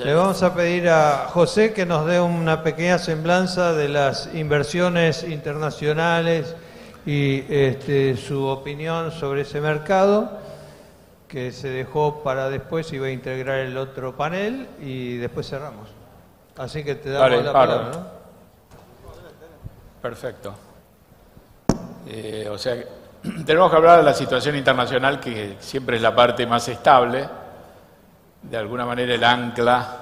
Le vamos a pedir a José que nos dé una pequeña semblanza de las inversiones internacionales y su opinión sobre ese mercado, que se dejó para después, iba a integrar el otro panel y después cerramos. Así que te damos la palabra, ¿no? Perfecto. O sea, tenemos que hablar de la situación internacional, que siempre es la parte más estable, de alguna manera el ancla,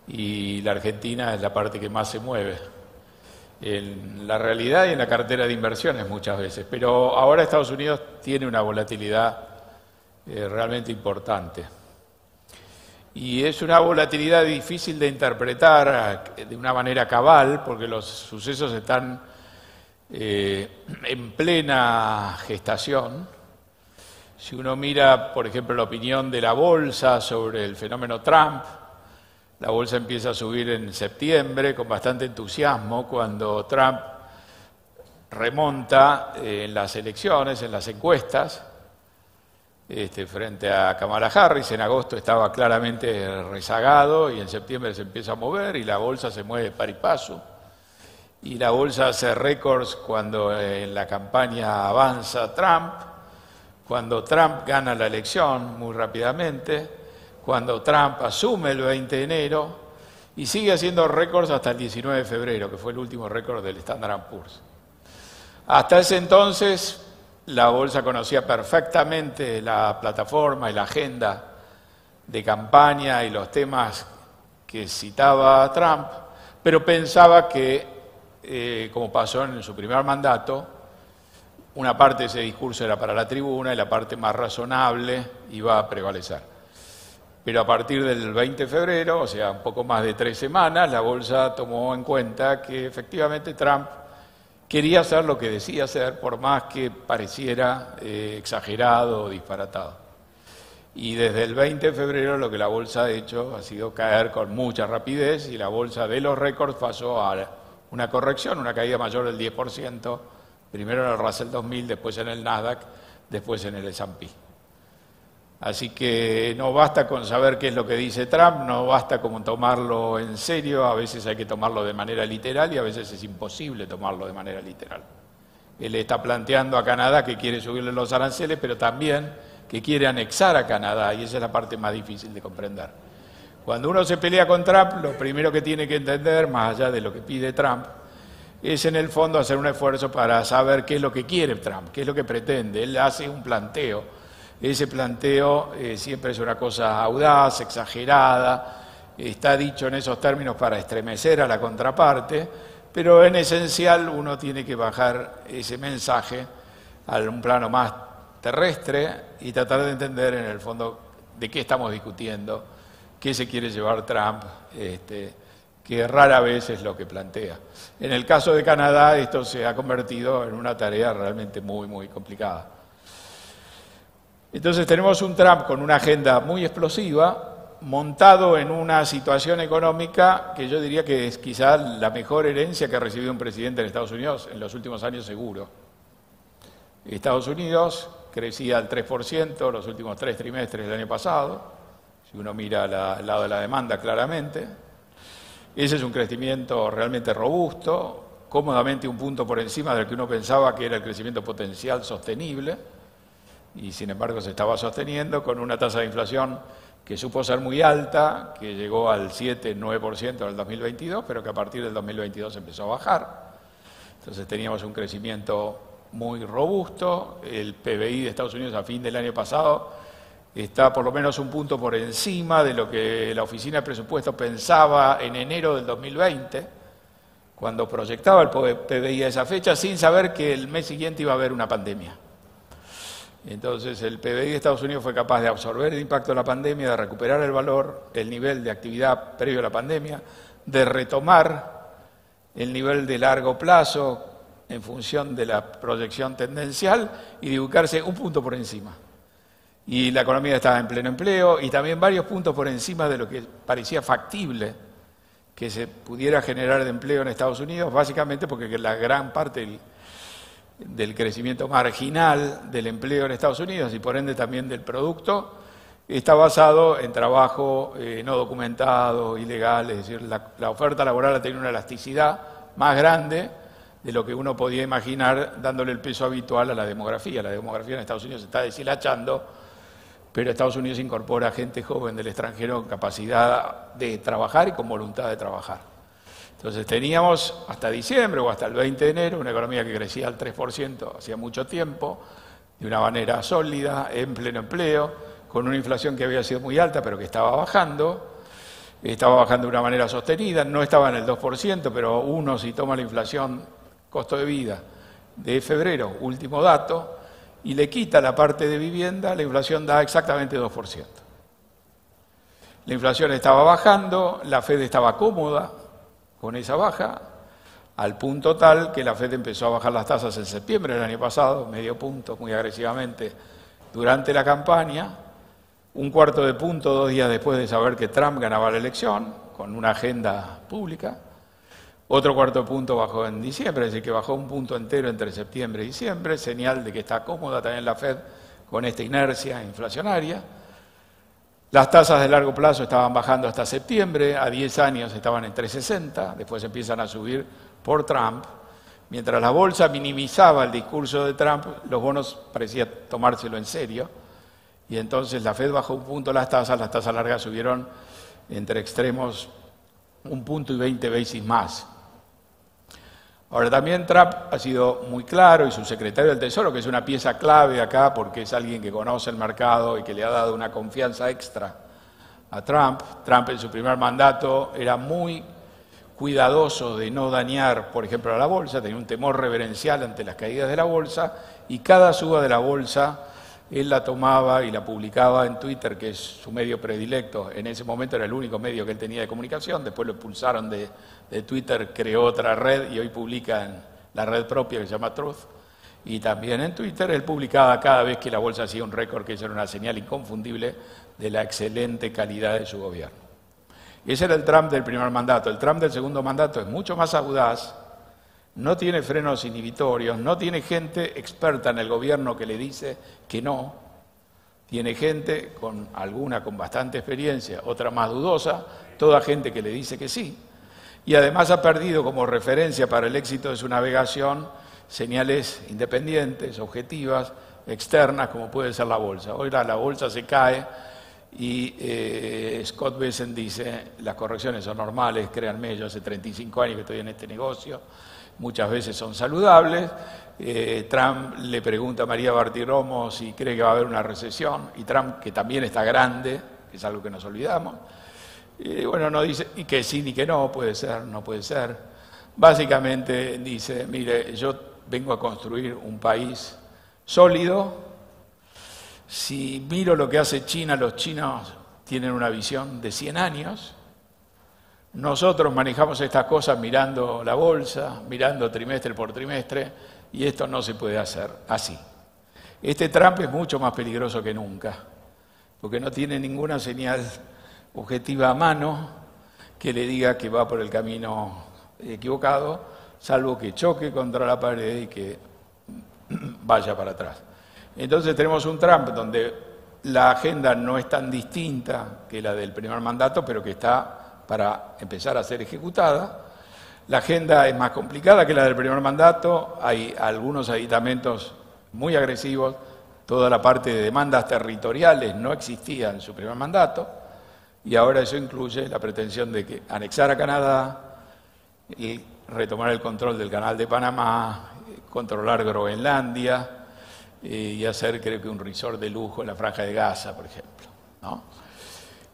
y la Argentina es la parte que más se mueve en la realidad y en la cartera de inversiones muchas veces. Pero ahora Estados Unidos tiene una volatilidad realmente importante. Y es una volatilidad difícil de interpretar de una manera cabal, porque los sucesos están en plena gestación. Si uno mira, por ejemplo, la opinión de la bolsa sobre el fenómeno Trump, la bolsa empieza a subir en septiembre con bastante entusiasmo cuando Trump remonta en las elecciones, en las encuestas, frente a Kamala Harris. En agosto estaba claramente rezagado y en septiembre se empieza a mover y la bolsa se mueve par y paso. Y la bolsa hace récords cuando en la campaña avanza Trump, cuando Trump gana la elección muy rápidamente, cuando Trump asume el 20 de enero y sigue haciendo récords hasta el 19 de febrero, que fue el último récord del Standard & Poor's. Hasta ese entonces, la bolsa conocía perfectamente la plataforma y la agenda de campaña y los temas que citaba Trump, pero pensaba que, como pasó en su primer mandato, una parte de ese discurso era para la tribuna y la parte más razonable iba a prevalecer. Pero a partir del 20 de febrero, o sea, un poco más de 3 semanas, la bolsa tomó en cuenta que efectivamente Trump quería hacer lo que decía hacer, por más que pareciera exagerado o disparatado. Y desde el 20 de febrero lo que la bolsa ha hecho ha sido caer con mucha rapidez y la bolsa de los récords pasó a una corrección, una caída mayor del 10%, primero en el Russell 2000, después en el Nasdaq, después en el S&P. Así que no basta con saber qué es lo que dice Trump, no basta con tomarlo en serio, a veces hay que tomarlo de manera literal y a veces es imposible tomarlo de manera literal. Él está planteando a Canadá que quiere subirle los aranceles, pero también que quiere anexar a Canadá, y esa es la parte más difícil de comprender. Cuando uno se pelea con Trump, lo primero que tiene que entender, más allá de lo que pide Trump, es en el fondo hacer un esfuerzo para saber qué es lo que quiere Trump, qué es lo que pretende. Él hace un planteo. Ese planteo siempre es una cosa audaz, exagerada, está dicho en esos términos para estremecer a la contraparte, pero en esencial uno tiene que bajar ese mensaje a un plano más terrestre y tratar de entender en el fondo de qué estamos discutiendo, qué se quiere llevar Trump, que rara vez es lo que plantea. En el caso de Canadá esto se ha convertido en una tarea realmente muy, muy complicada. Entonces tenemos un Trump con una agenda muy explosiva, montado en una situación económica que yo diría que es quizá la mejor herencia que ha recibido un presidente en Estados Unidos en los últimos años seguro. Estados Unidos crecía al 3% los últimos 3 trimestres del año pasado, si uno mira al lado de la demanda claramente. Ese es un crecimiento realmente robusto, cómodamente un punto por encima del que uno pensaba que era el crecimiento potencial sostenible, y sin embargo se estaba sosteniendo con una tasa de inflación que supo ser muy alta, que llegó al 7-9% en el 2022, pero que a partir del 2022 empezó a bajar. Entonces teníamos un crecimiento muy robusto. El PBI de Estados Unidos a fin del año pasado está por lo menos un punto por encima de lo que la Oficina de Presupuesto pensaba en enero del 2020, cuando proyectaba el PBI a esa fecha, sin saber que el mes siguiente iba a haber una pandemia. Entonces el PBI de Estados Unidos fue capaz de absorber el impacto de la pandemia, de recuperar el valor, el nivel de actividad previo a la pandemia, de retomar el nivel de largo plazo en función de la proyección tendencial y de ubicarse un punto por encima. Y la economía estaba en pleno empleo y también varios puntos por encima de lo que parecía factible que se pudiera generar de empleo en Estados Unidos, básicamente porque la gran parte del crecimiento marginal del empleo en Estados Unidos y por ende también del producto está basado en trabajo no documentado, ilegal, es decir, la oferta laboral ha tenido una elasticidad más grande de lo que uno podía imaginar dándole el peso habitual a la demografía. La demografía en Estados Unidos se está deshilachando, pero Estados Unidos incorpora gente joven del extranjero con capacidad de trabajar y con voluntad de trabajar. Entonces teníamos hasta diciembre o hasta el 20 de enero una economía que crecía al 3% hacía mucho tiempo, de una manera sólida, en pleno empleo, con una inflación que había sido muy alta pero que estaba bajando de una manera sostenida, no estaba en el 2%, pero uno si toma la inflación costo de vida de febrero, último dato, y le quita la parte de vivienda, la inflación da exactamente 2%. La inflación estaba bajando, la Fed estaba cómoda con esa baja, al punto tal que la Fed empezó a bajar las tasas en septiembre del año pasado, medio punto, muy agresivamente, durante la campaña, un cuarto de punto 2 días después de saber que Trump ganaba la elección, con una agenda pública. Otro cuarto de punto bajó en diciembre, es decir, que bajó un punto entero entre septiembre y diciembre, señal de que está cómoda también la Fed con esta inercia inflacionaria. Las tasas de largo plazo estaban bajando hasta septiembre, a 10 años estaban en 3,60, después empiezan a subir por Trump. Mientras la bolsa minimizaba el discurso de Trump, los bonos parecía tomárselo en serio, y entonces la Fed bajó un punto las tasas largas subieron entre extremos 1 punto y 20 basis más. Ahora también Trump ha sido muy claro, y su secretario del Tesoro, que es una pieza clave acá porque es alguien que conoce el mercado y que le ha dado una confianza extra a Trump. Trump en su primer mandato era muy cuidadoso de no dañar, por ejemplo, a la bolsa, tenía un temor reverencial ante las caídas de la bolsa, y cada suba de la bolsa él la tomaba y la publicaba en Twitter, que es su medio predilecto. En ese momento era el único medio que él tenía de comunicación, después lo expulsaron de Twitter, creó otra red y hoy publica en la red propia que se llama Truth. Y también en Twitter él publicaba cada vez que la bolsa hacía un récord, que eso era una señal inconfundible de la excelente calidad de su gobierno. Ese era el Trump del primer mandato. El Trump del segundo mandato es mucho más audaz, no tiene frenos inhibitorios, no tiene gente experta en el gobierno que le dice que no, tiene gente con bastante experiencia, otra más dudosa, toda gente que le dice que sí, y además ha perdido como referencia para el éxito de su navegación señales independientes, objetivas, externas, como puede ser la bolsa. Hoy la bolsa se cae y Scott Bessent dice, las correcciones son normales, créanme, yo hace 35 años que estoy en este negocio, muchas veces son saludables. Trump le pregunta a María Bartiromo si cree que va a haber una recesión, y Trump, que también está grande, que es algo que nos olvidamos, bueno, no dice ni que sí ni que no, puede ser, no puede ser. Básicamente dice, mire, yo vengo a construir un país sólido. Si miro lo que hace China, los chinos tienen una visión de 100 años. Nosotros manejamos estas cosas mirando la bolsa, mirando trimestre por trimestre, y esto no se puede hacer así. Este Trump es mucho más peligroso que nunca, porque no tiene ninguna señal objetiva a mano que le diga que va por el camino equivocado, salvo que choque contra la pared y que vaya para atrás. Entonces tenemos un Trump donde la agenda no es tan distinta que la del primer mandato, pero que está para empezar a ser ejecutada. La agenda es más complicada que la del primer mandato, hay algunos aditamentos muy agresivos, toda la parte de demandas territoriales no existía en su primer mandato, y ahora eso incluye la pretensión de que anexar a Canadá y retomar el control del Canal de Panamá, controlar Groenlandia y hacer, creo que, un resort de lujo en la Franja de Gaza, por ejemplo, ¿no?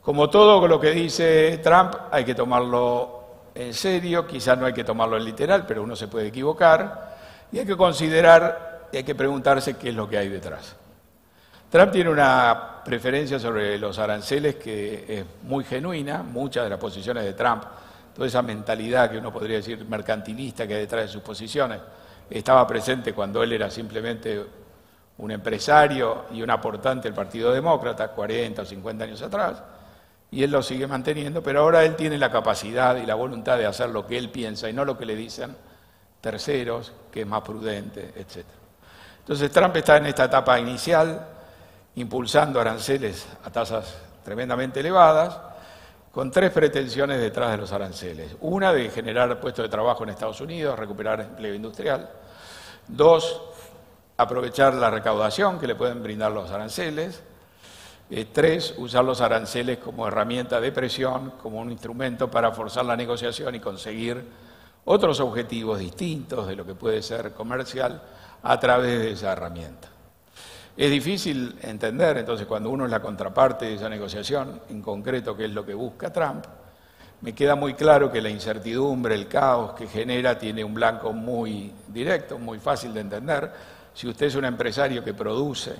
Como todo lo que dice Trump, hay que tomarlo en serio, quizás no hay que tomarlo en literal, pero uno se puede equivocar, y hay que considerar y hay que preguntarse qué es lo que hay detrás. Trump tiene una preferencia sobre los aranceles que es muy genuina. Muchas de las posiciones de Trump, toda esa mentalidad que uno podría decir mercantilista que hay detrás de sus posiciones, estaba presente cuando él era simplemente un empresario y un aportante del Partido Demócrata, 40 o 50 años atrás, y él lo sigue manteniendo, pero ahora él tiene la capacidad y la voluntad de hacer lo que él piensa y no lo que le dicen terceros, que es más prudente, etc. Entonces Trump está en esta etapa inicial impulsando aranceles a tasas tremendamente elevadas, con tres pretensiones detrás de los aranceles. Una, de generar puestos de trabajo en Estados Unidos, recuperar empleo industrial. Dos, aprovechar la recaudación que le pueden brindar los aranceles. Tres, usar los aranceles como herramienta de presión, como un instrumento para forzar la negociación y conseguir otros objetivos distintos de lo que puede ser comercial a través de esa herramienta. Es difícil entender, entonces, cuando uno es la contraparte de esa negociación, en concreto, qué es lo que busca Trump. Me queda muy claro que la incertidumbre, el caos que genera, tiene un blanco muy directo, muy fácil de entender. Si usted es un empresario que produce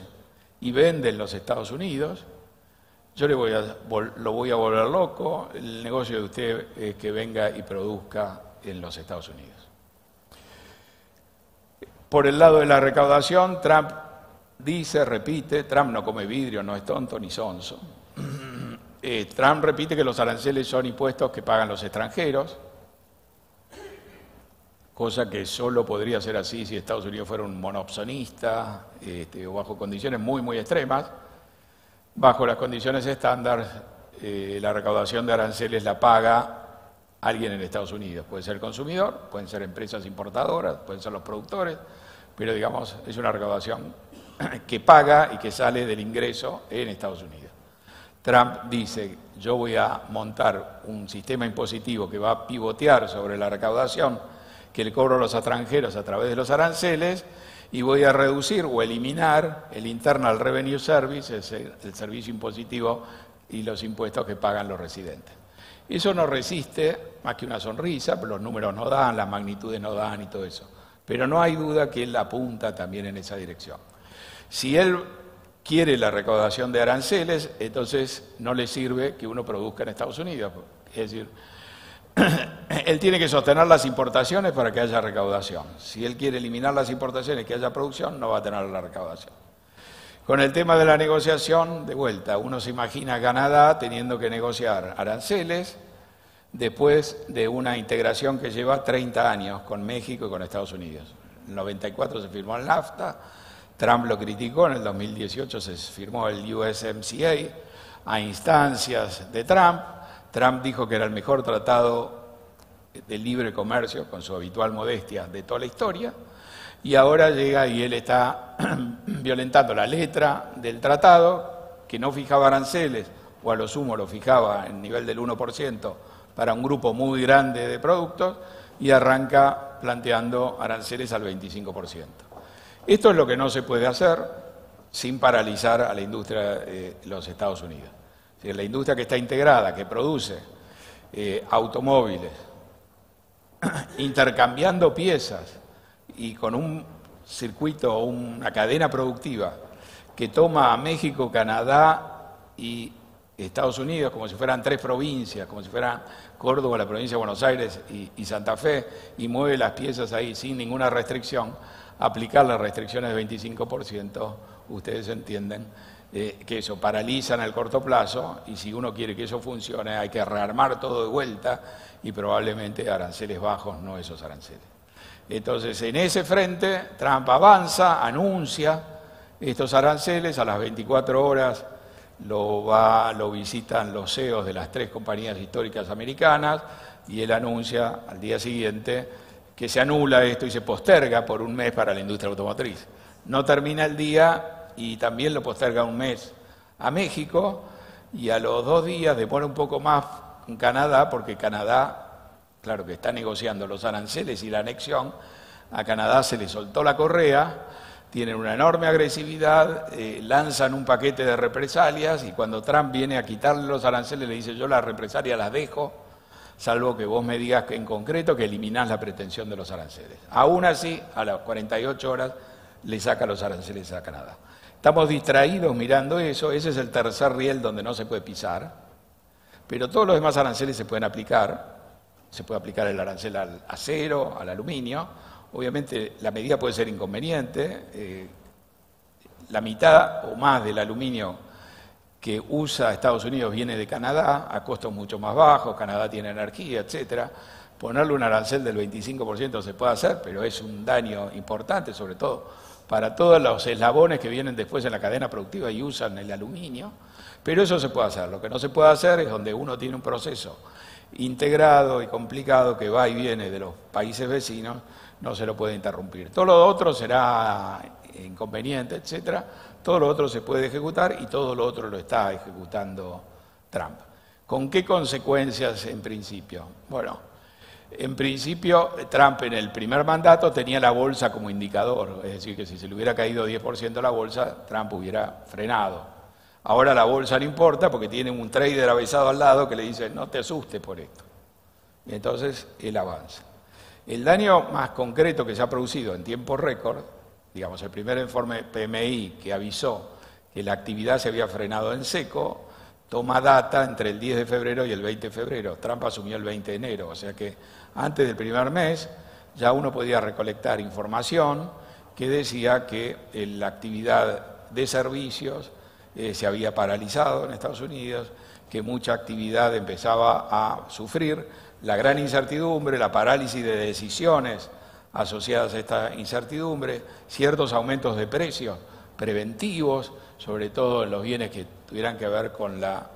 y vende en los Estados Unidos, yo lo voy a volver loco. El negocio de usted es que venga y produzca en los Estados Unidos. Por el lado de la recaudación, Trump dice, repite, Trump no come vidrio, no es tonto ni sonso. Trump repite que los aranceles son impuestos que pagan los extranjeros, cosa que solo podría ser así si Estados Unidos fuera un monopsonista o bajo condiciones muy, muy extremas. Bajo las condiciones estándar, la recaudación de aranceles la paga alguien en Estados Unidos. Puede ser el consumidor, pueden ser empresas importadoras, pueden ser los productores, pero digamos, es una recaudación que paga y que sale del ingreso en Estados Unidos. Trump dice, yo voy a montar un sistema impositivo que va a pivotear sobre la recaudación que le cobro a los extranjeros a través de los aranceles y voy a reducir o eliminar el Internal Revenue Service, el servicio impositivo y los impuestos que pagan los residentes. Eso no resiste más que una sonrisa, pero los números no dan, las magnitudes no dan y todo eso. Pero no hay duda que él apunta también en esa dirección. Si él quiere la recaudación de aranceles, entonces no le sirve que uno produzca en Estados Unidos. Es decir, él tiene que sostener las importaciones para que haya recaudación. Si él quiere eliminar las importaciones y que haya producción, no va a tener la recaudación. Con el tema de la negociación, de vuelta, uno se imagina a Canadá teniendo que negociar aranceles después de una integración que lleva 30 años con México y con Estados Unidos. En el 94 se firmó el NAFTA, Trump lo criticó, en el 2018 se firmó el USMCA a instancias de Trump. Trump dijo que era el mejor tratado de libre comercio, con su habitual modestia, de toda la historia, y ahora llega y él está violentando la letra del tratado, que no fijaba aranceles, o a lo sumo lo fijaba en nivel del 1% para un grupo muy grande de productos, y arranca planteando aranceles al 25%. Esto es lo que no se puede hacer sin paralizar a la industria de los Estados Unidos. Es decir, la industria que está integrada, que produce automóviles, intercambiando piezas y con un circuito o una cadena productiva que toma a México, Canadá y Estados Unidos como si fueran tres provincias, como si fueran Córdoba, la provincia de Buenos Aires y Santa Fe, y mueve las piezas ahí sin ninguna restricción, aplicar las restricciones del 25%, ustedes entienden que eso paraliza en el corto plazo, y si uno quiere que eso funcione hay que rearmar todo de vuelta y probablemente aranceles bajos, no esos aranceles. Entonces, en ese frente, Trump avanza, anuncia estos aranceles, a las 24 horas lo visitan los CEOs de las tres compañías históricas americanas y él anuncia al día siguiente que se anula esto y se posterga por un mes para la industria automotriz. No termina el día y también lo posterga un mes a México, y a los 2 días demora un poco más en Canadá, porque Canadá, claro que está negociando los aranceles y la anexión, a Canadá se le soltó la correa, tienen una enorme agresividad, lanzan un paquete de represalias, y cuando Trump viene a quitarle los aranceles le dice: yo las represalias las dejo, salvo que vos me digas que en concreto que eliminás la pretensión de los aranceles. Aún así, a las 48 horas le saca los aranceles a Canadá. Estamos distraídos mirando eso, ese es el tercer riel donde no se puede pisar, pero todos los demás aranceles se pueden aplicar. Se puede aplicar el arancel al acero, al aluminio. Obviamente la medida puede ser inconveniente, la mitad o más del aluminio que usa Estados Unidos viene de Canadá, a costos mucho más bajos, Canadá tiene energía, etcétera. Ponerle un arancel del 25% se puede hacer, pero es un daño importante, sobre todo para todos los eslabones que vienen después en la cadena productiva y usan el aluminio, pero eso se puede hacer. Lo que no se puede hacer es donde uno tiene un proceso integrado y complicado que va y viene de los países vecinos, no se lo puede interrumpir. Todo lo otro será inconveniente, etcétera. Todo lo otro se puede ejecutar y todo lo otro lo está ejecutando Trump. ¿Con qué consecuencias en principio? Bueno, en principio Trump en el primer mandato tenía la bolsa como indicador, es decir, que si se le hubiera caído 10% la bolsa, Trump hubiera frenado. Ahora la bolsa no importa porque tiene un trader avesado al lado que le dice no te asustes por esto. Y entonces él avanza. El daño más concreto que se ha producido en tiempo récord, digamos el primer informe PMI que avisó que la actividad se había frenado en seco, toma data entre el 10 de febrero y el 20 de febrero. Trump asumió el 20 de enero, o sea que antes del primer mes ya uno podía recolectar información que decía que la actividad de servicios se había paralizado en Estados Unidos, que mucha actividad empezaba a sufrir la gran incertidumbre, la parálisis de decisiones asociadas a esta incertidumbre, ciertos aumentos de precios preventivos, sobre todo en los bienes que tuvieran que ver con la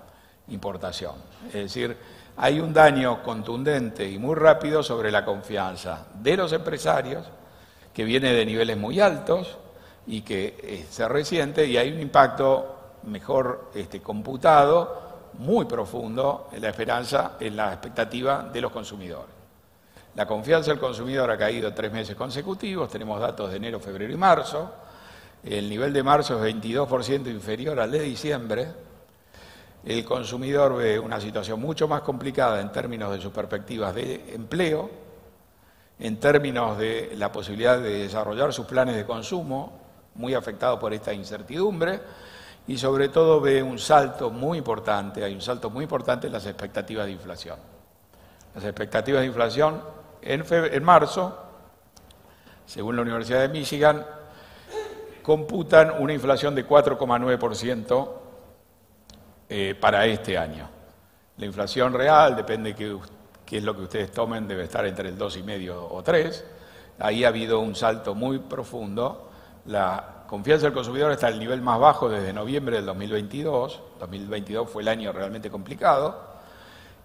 importación. Es decir, hay un daño contundente y muy rápido sobre la confianza de los empresarios, que viene de niveles muy altos y que se resiente, y hay un impacto mejor computado, muy profundo en la esperanza, en la expectativa de los consumidores. La confianza del consumidor ha caído 3 meses consecutivos, tenemos datos de enero, febrero y marzo. El nivel de marzo es 22% inferior al de diciembre. El consumidor ve una situación mucho más complicada en términos de sus perspectivas de empleo, en términos de la posibilidad de desarrollar sus planes de consumo, muy afectado por esta incertidumbre, y sobre todo ve un salto muy importante, hay un salto muy importante en las expectativas de inflación. Las expectativas de inflación en marzo, según la Universidad de Michigan, computan una inflación de 4,9% para este año. La inflación real, depende qué es lo que ustedes tomen, debe estar entre el 2,5 o 3. Ahí ha habido un salto muy profundo. La confianza del consumidor está al nivel más bajo desde noviembre del 2022. 2022 fue el año realmente complicado.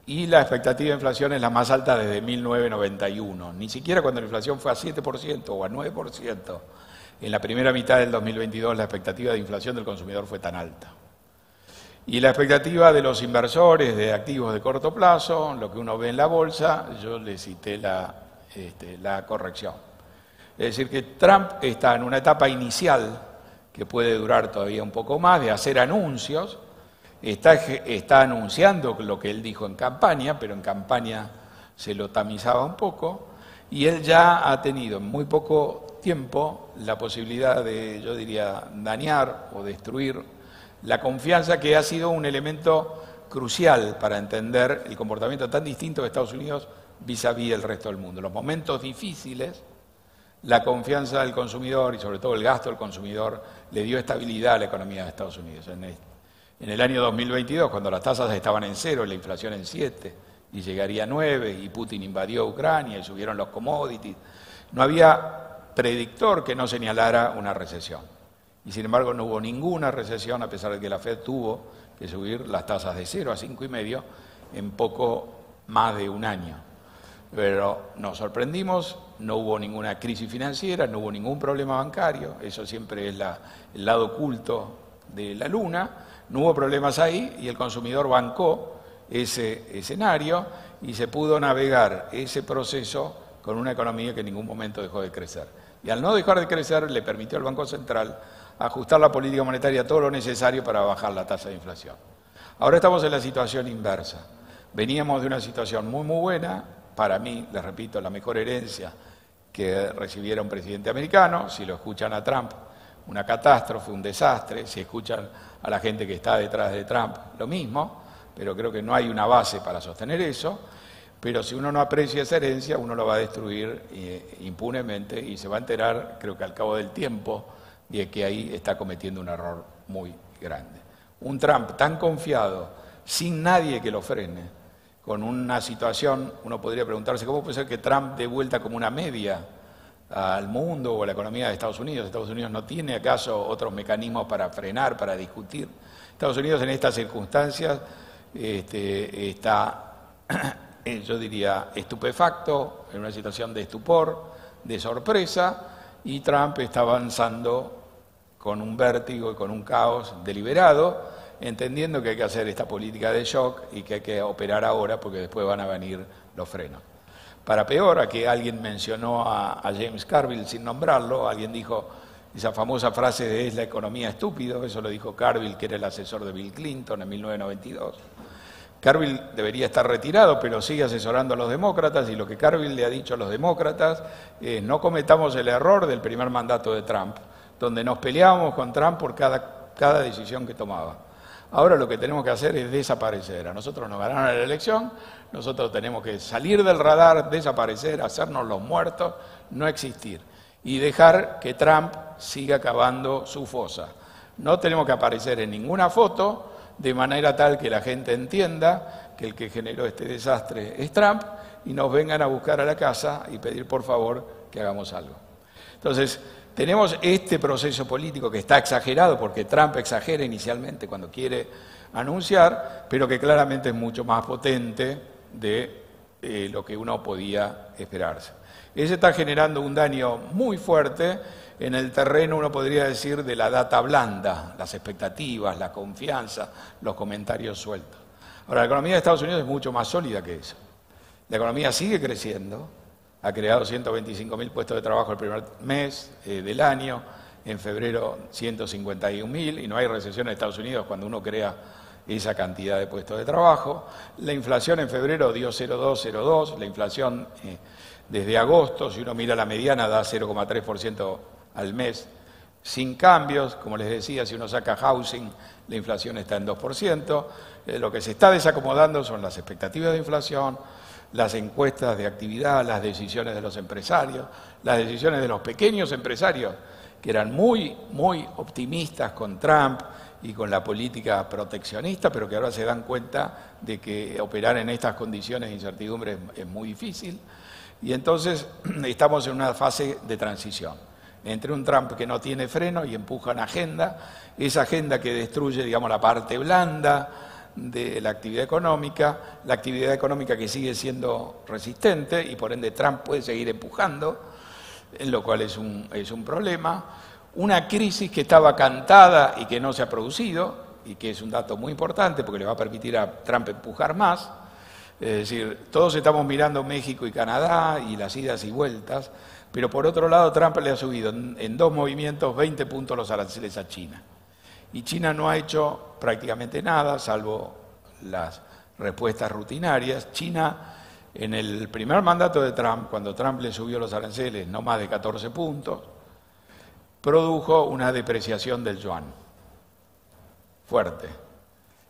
Y la expectativa de inflación es la más alta desde 1991. Ni siquiera cuando la inflación fue a 7% o a 9%, en la primera mitad del 2022 la expectativa de inflación del consumidor fue tan alta. Y la expectativa de los inversores de activos de corto plazo, lo que uno ve en la bolsa, yo le cité la corrección. Es decir, que Trump está en una etapa inicial que puede durar todavía un poco más, de hacer anuncios. Está anunciando lo que él dijo en campaña, pero en campaña se lo tamizaba un poco, y él ya ha tenido en muy poco tiempo la posibilidad de, yo diría, dañar o destruir la confianza, que ha sido un elemento crucial para entender el comportamiento tan distinto de Estados Unidos vis-a-vis el resto del mundo. Los momentos difíciles, la confianza del consumidor y sobre todo el gasto del consumidor le dio estabilidad a la economía de Estados Unidos. En el año 2022, cuando las tasas estaban en 0 y la inflación en 7 y llegaría a 9 y Putin invadió Ucrania y subieron los commodities, no había predictor que no señalara una recesión. Y sin embargo no hubo ninguna recesión, a pesar de que la Fed tuvo que subir las tasas de 0 a 5,5 en poco más de un año. Pero nos sorprendimos, no hubo ninguna crisis financiera, no hubo ningún problema bancario, eso siempre es el lado oculto de la luna, no hubo problemas ahí y el consumidor bancó ese escenario y se pudo navegar ese proceso con una economía que en ningún momento dejó de crecer. Y al no dejar de crecer le permitió al Banco Central ajustar la política monetaria todo lo necesario para bajar la tasa de inflación. Ahora estamos en la situación inversa. Veníamos de una situación muy buena, para mí, les repito, la mejor herencia que recibiera un presidente americano. Si lo escuchan a Trump, una catástrofe, un desastre. Si escuchan a la gente que está detrás de Trump, lo mismo, pero creo que no hay una base para sostener eso. Pero si uno no aprecia esa herencia, uno lo va a destruir impunemente y se va a enterar, creo que al cabo del tiempo, de que ahí está cometiendo un error muy grande. Un Trump tan confiado, sin nadie que lo frene, con una situación, uno podría preguntarse cómo puede ser que Trump dé vuelta como una media al mundo o a la economía de Estados Unidos. Estados Unidos no tiene acaso otros mecanismos para frenar, para discutir. Estados Unidos en estas circunstancias está, yo diría, estupefacto, en una situación de estupor, de sorpresa, y Trump está avanzando con un vértigo y con un caos deliberado, entendiendo que hay que hacer esta política de shock y que hay que operar ahora porque después van a venir los frenos. Para peor, aquí alguien mencionó a James Carville sin nombrarlo, alguien dijo esa famosa frase de "es la economía estúpido", eso lo dijo Carville, que era el asesor de Bill Clinton en 1992. Carville debería estar retirado, pero sigue asesorando a los demócratas, y lo que Carville le ha dicho a los demócratas es: no cometamos el error del primer mandato de Trump, donde nos peleábamos con Trump por cada decisión que tomaba. Ahora lo que tenemos que hacer es desaparecer. A nosotros nos ganaron la elección, nosotros tenemos que salir del radar, desaparecer, hacernos los muertos, no existir, y dejar que Trump siga cavando su fosa. No tenemos que aparecer en ninguna foto, de manera tal que la gente entienda que el que generó este desastre es Trump, y nos vengan a buscar a la casa y pedir por favor que hagamos algo. Entonces, tenemos este proceso político que está exagerado, porque Trump exagera inicialmente cuando quiere anunciar, pero que claramente es mucho más potente de lo que uno podía esperarse. Ese está generando un daño muy fuerte en el terreno, uno podría decir, de la data blanda, las expectativas, la confianza, los comentarios sueltos. Ahora, la economía de Estados Unidos es mucho más sólida que eso. La economía sigue creciendo, ha creado 125.000 puestos de trabajo el primer mes del año, en febrero 151.000, y no hay recesión en Estados Unidos cuando uno crea esa cantidad de puestos de trabajo. La inflación en febrero dio 0,2, la inflación desde agosto, si uno mira la mediana, da 0,3% al mes, sin cambios. Como les decía, si uno saca housing, la inflación está en 2%. Lo que se está desacomodando son las expectativas de inflación, las encuestas de actividad, las decisiones de los empresarios, las decisiones de los pequeños empresarios, que eran muy, muy optimistas con Trump y con la política proteccionista, pero que ahora se dan cuenta de que operar en estas condiciones de incertidumbre es muy difícil. Y entonces estamos en una fase de transición entre un Trump que no tiene freno y empuja una agenda, esa agenda que destruye, digamos, la parte blanda de la actividad económica que sigue siendo resistente, y por ende Trump puede seguir empujando, lo cual es un problema. Una crisis que estaba cantada y que no se ha producido, y que es un dato muy importante porque le va a permitir a Trump empujar más. Es decir, todos estamos mirando México y Canadá y las idas y vueltas, pero por otro lado Trump le ha subido en 2 movimientos 20 puntos los aranceles a China. Y China no ha hecho prácticamente nada, salvo las respuestas rutinarias. China, en el primer mandato de Trump, cuando Trump le subió los aranceles no más de 14 puntos, produjo una depreciación del yuan fuerte.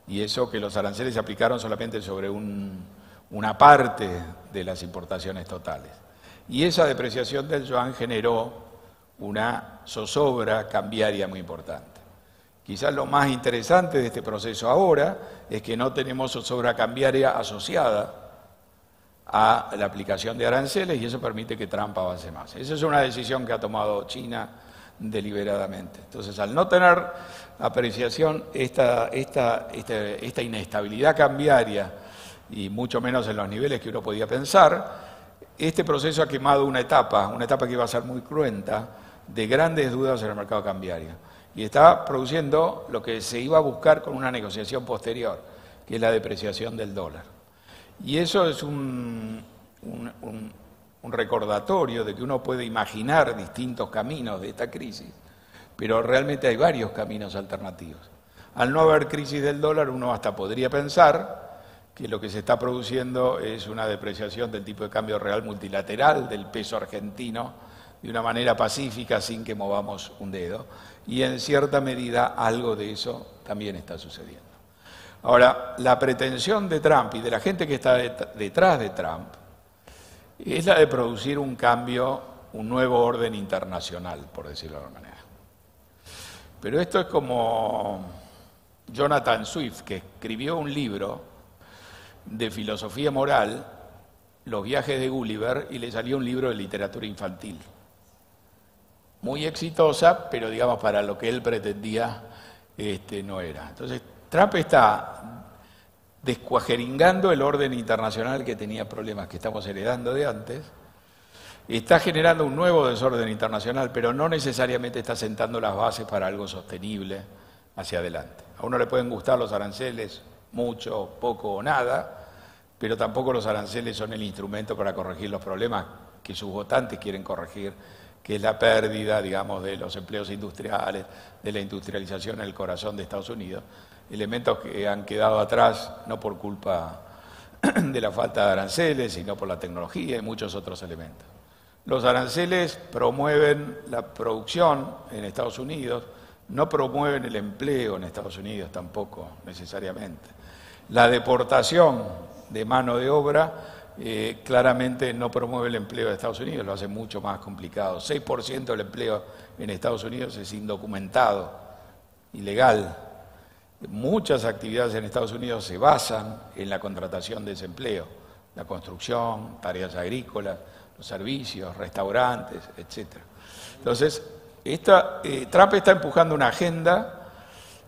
Y eso que los aranceles se aplicaron solamente sobre una parte de las importaciones totales. Y esa depreciación del yuan generó una zozobra cambiaria muy importante. Quizás lo más interesante de este proceso ahora es que no tenemos zozobra cambiaria asociada a la aplicación de aranceles, y eso permite que Trump avance más. Esa es una decisión que ha tomado China deliberadamente. Entonces, al no tener apreciación, esta inestabilidad cambiaria, y mucho menos en los niveles que uno podía pensar, este proceso ha quemado una etapa que iba a ser muy cruenta, de grandes dudas en el mercado cambiario. Y está produciendo lo que se iba a buscar con una negociación posterior, que es la depreciación del dólar. Y eso es un recordatorio de que uno puede imaginar distintos caminos de esta crisis, pero realmente hay varios caminos alternativos. Al no haber crisis del dólar, uno hasta podría pensar que lo que se está produciendo es una depreciación del tipo de cambio real multilateral, del peso argentino, de una manera pacífica, sin que movamos un dedo. Y en cierta medida algo de eso también está sucediendo. Ahora, la pretensión de Trump y de la gente que está detrás de Trump es la de producir un cambio, un nuevo orden internacional, por decirlo de alguna manera. Pero esto es como Jonathan Swift, que escribió un libro de filosofía moral, Los viajes de Gulliver, y le salió un libro de literatura infantil. muy exitosa, pero digamos para lo que él pretendía no era. Entonces Trump está descuajeringando el orden internacional que tenía problemas que estamos heredando de antes, está generando un nuevo desorden internacional, pero no necesariamente está sentando las bases para algo sostenible hacia adelante. A uno le pueden gustar los aranceles, mucho, poco o nada, pero tampoco los aranceles son el instrumento para corregir los problemas que sus votantes quieren corregir, que es la pérdida, digamos, de los empleos industriales, de la industrialización en el corazón de Estados Unidos, elementos que han quedado atrás no por culpa de la falta de aranceles, sino por la tecnología y muchos otros elementos. Los aranceles promueven la producción en Estados Unidos, no promueven el empleo en Estados Unidos tampoco necesariamente. La deportación de mano de obra claramente no promueve el empleo de Estados Unidos, lo hace mucho más complicado. 6% del empleo en Estados Unidos es indocumentado, ilegal. Muchas actividades en Estados Unidos se basan en la contratación de ese empleo, la construcción, tareas agrícolas, los servicios, restaurantes, etc. Entonces, Trump está empujando una agenda,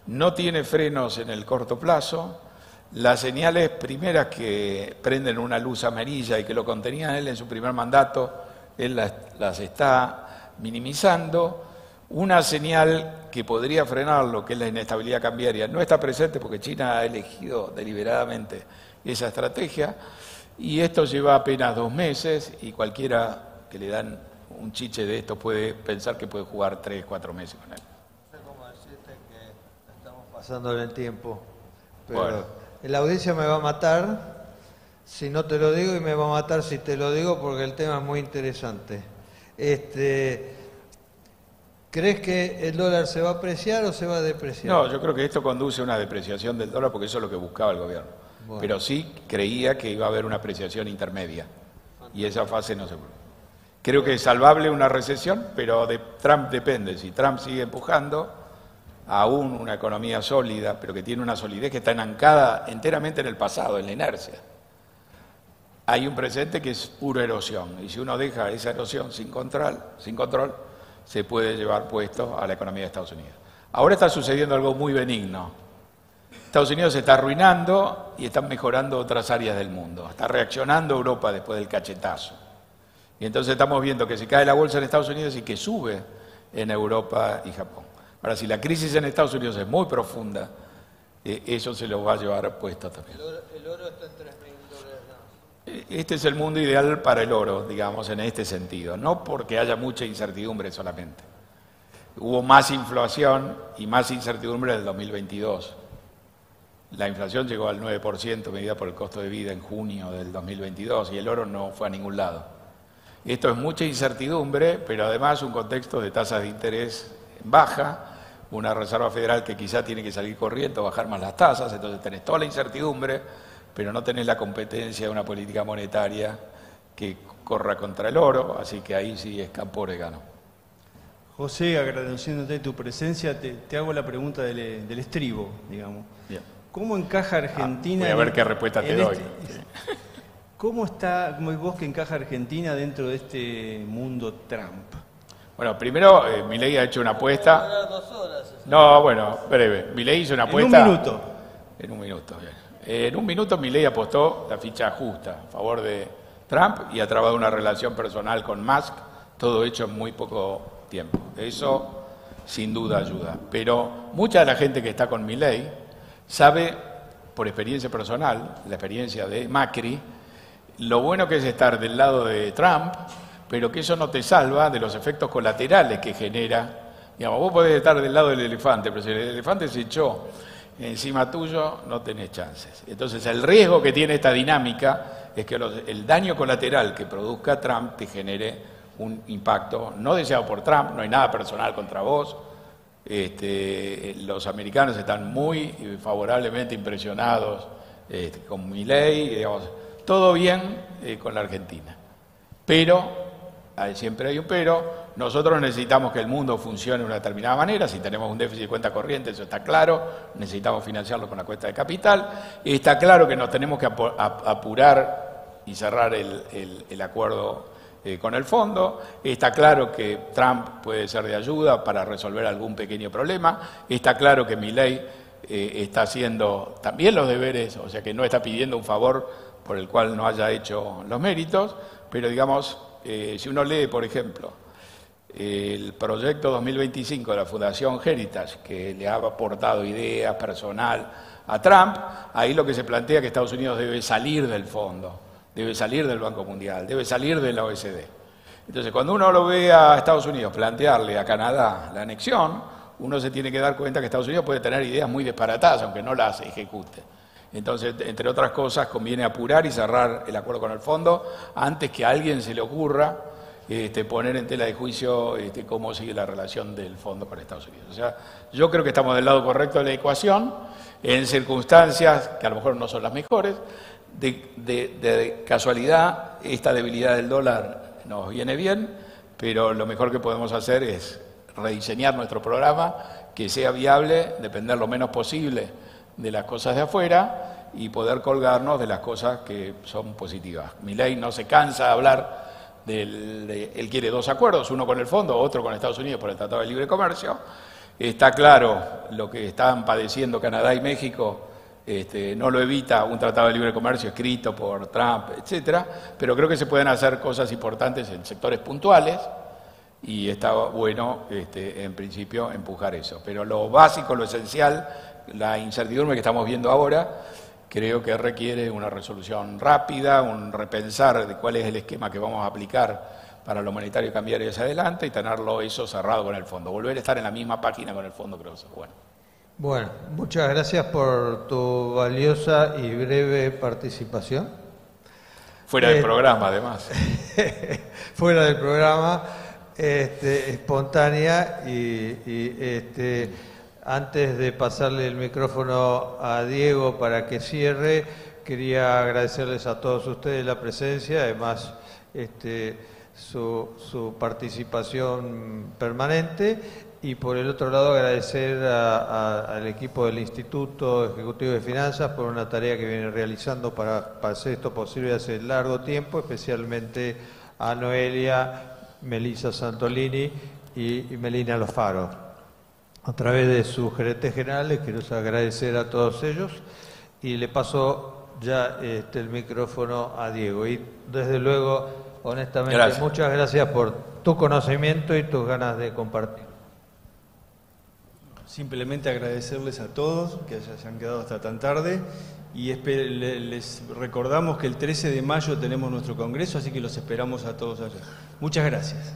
no tiene frenos en el corto plazo. Las señales primeras que prenden una luz amarilla y que lo contenían él en su primer mandato, él las está minimizando. Una señal que podría frenarlo, que es la inestabilidad cambiaria, no está presente porque China ha elegido deliberadamente esa estrategia, y esto lleva apenas 2 meses, y cualquiera que le dan un chiche de esto puede pensar que puede jugar 3, 4 meses con él. No sé cómo decirte que estamos pasando el tiempo, pero bueno, la audiencia me va a matar si no te lo digo y me va a matar si te lo digo porque el tema es muy interesante. ¿Crees que el dólar se va a apreciar o se va a depreciar? No, yo creo que esto conduce a una depreciación del dólar porque eso es lo que buscaba el gobierno. Bueno. Pero sí creía que iba a haber una apreciación intermedia y esa fase no se produjo. Creo que es salvable una recesión, pero de Trump depende. Si Trump sigue empujando aún una economía sólida, pero que tiene una solidez que está enancada enteramente en el pasado, en la inercia, hay un presente que es pura erosión. Y si uno deja esa erosión sin control, se puede llevar puesto a la economía de Estados Unidos. Ahora está sucediendo algo muy benigno. Estados Unidos se está arruinando y están mejorando otras áreas del mundo. Está reaccionando Europa después del cachetazo. Y entonces estamos viendo que se cae la bolsa en Estados Unidos y que sube en Europa y Japón. Ahora, si la crisis en Estados Unidos es muy profunda, eso se lo va a llevar puesto también. El oro está en $3.000. Este es el mundo ideal para el oro, digamos, en este sentido. No porque haya mucha incertidumbre solamente. Hubo más inflación y más incertidumbre en el 2022. La inflación llegó al 9%, medida por el costo de vida en junio del 2022, y el oro no fue a ningún lado. Esto es mucha incertidumbre, pero además un contexto de tasas de interés baja, una Reserva Federal que quizá tiene que salir corriendo, bajar más las tasas, entonces tenés toda la incertidumbre, pero no tenés la competencia de una política monetaria que corra contra el oro, así que ahí sí es campo orégano. José, agradeciéndote tu presencia, te hago la pregunta del estribo, digamos. Bien. ¿Cómo encaja Argentina? Voy a ver qué respuesta te doy. ¿Cómo ves vos que encaja Argentina dentro de este mundo Trump? Bueno, primero, Milei ha hecho una apuesta. No, bueno, breve. Milei hizo una apuesta. En un minuto. En un minuto, bien. En un minuto Milei apostó la ficha justa a favor de Trump y ha trabado una relación personal con Musk, todo hecho en muy poco tiempo. Eso sin duda ayuda. Pero mucha de la gente que está con Milei sabe, por experiencia personal, la experiencia de Macri, lo bueno que es estar del lado de Trump, pero que eso no te salva de los efectos colaterales que genera. Digamos, vos podés estar del lado del elefante, pero si el elefante se echó encima tuyo, no tenés chances. Entonces, el riesgo que tiene esta dinámica es que el daño colateral que produzca Trump te genere un impacto no deseado por Trump, no hay nada personal contra vos. Los americanos están muy favorablemente impresionados con Milei, digamos, todo bien con la Argentina. Pero, siempre hay un pero, nosotros necesitamos que el mundo funcione de una determinada manera, si tenemos un déficit de cuenta corriente, eso está claro, necesitamos financiarlo con la cuenta de capital, y está claro que nos tenemos que apurar y cerrar el acuerdo con el fondo. Está claro que Trump puede ser de ayuda para resolver algún pequeño problema. Está claro que Milei está haciendo también los deberes, o sea que no está pidiendo un favor por el cual no haya hecho los méritos, pero digamos, si uno lee, por ejemplo, el proyecto 2025 de la Fundación Heritage, que le ha aportado ideas, personal a Trump, ahí lo que se plantea es que Estados Unidos debe salir del fondo, debe salir del Banco Mundial, debe salir de la OECD. Entonces, cuando uno lo ve a Estados Unidos plantearle a Canadá la anexión, uno se tiene que dar cuenta que Estados Unidos puede tener ideas muy disparatadas, aunque no las ejecute. Entonces, entre otras cosas, conviene apurar y cerrar el acuerdo con el fondo antes que a alguien se le ocurra poner en tela de juicio cómo sigue la relación del fondo con Estados Unidos. O sea, yo creo que estamos del lado correcto de la ecuación, en circunstancias que a lo mejor no son las mejores. De casualidad, esta debilidad del dólar nos viene bien, pero lo mejor que podemos hacer es rediseñar nuestro programa, que sea viable, depender lo menos posible de las cosas de afuera y poder colgarnos de las cosas que son positivas. Milei no se cansa de hablar él quiere dos acuerdos, uno con el fondo, otro con Estados Unidos por el Tratado de Libre Comercio. Está claro lo que están padeciendo Canadá y México, no lo evita un Tratado de Libre Comercio escrito por Trump, etcétera, pero creo que se pueden hacer cosas importantes en sectores puntuales y está bueno, en principio, empujar eso. Pero lo básico, lo esencial, la incertidumbre que estamos viendo ahora, creo que requiere una resolución rápida, un repensar de cuál es el esquema que vamos a aplicar para lo monetario y cambiario hacia adelante y tenerlo eso cerrado con el fondo. Volver a estar en la misma página con el fondo creo que es bueno. Bueno, muchas gracias por tu valiosa y breve participación. Fuera del programa, además. Fuera del programa, espontánea antes de pasarle el micrófono a Diego para que cierre, quería agradecerles a todos ustedes la presencia, además su participación permanente, y por el otro lado agradecer al equipo del Instituto Ejecutivo de Finanzas por una tarea que viene realizando para hacer esto posible hace largo tiempo, especialmente a Noelia, Melissa Santolini y Melina Alfaro. A través de sus gerentes generales quiero agradecer a todos ellos y le paso ya el micrófono a Diego. Y desde luego, honestamente, muchas gracias por tu conocimiento y tus ganas de compartir. Simplemente agradecerles a todos que se han quedado hasta tan tarde y les recordamos que el 13 de mayo tenemos nuestro congreso, así que los esperamos a todos allá. Muchas gracias.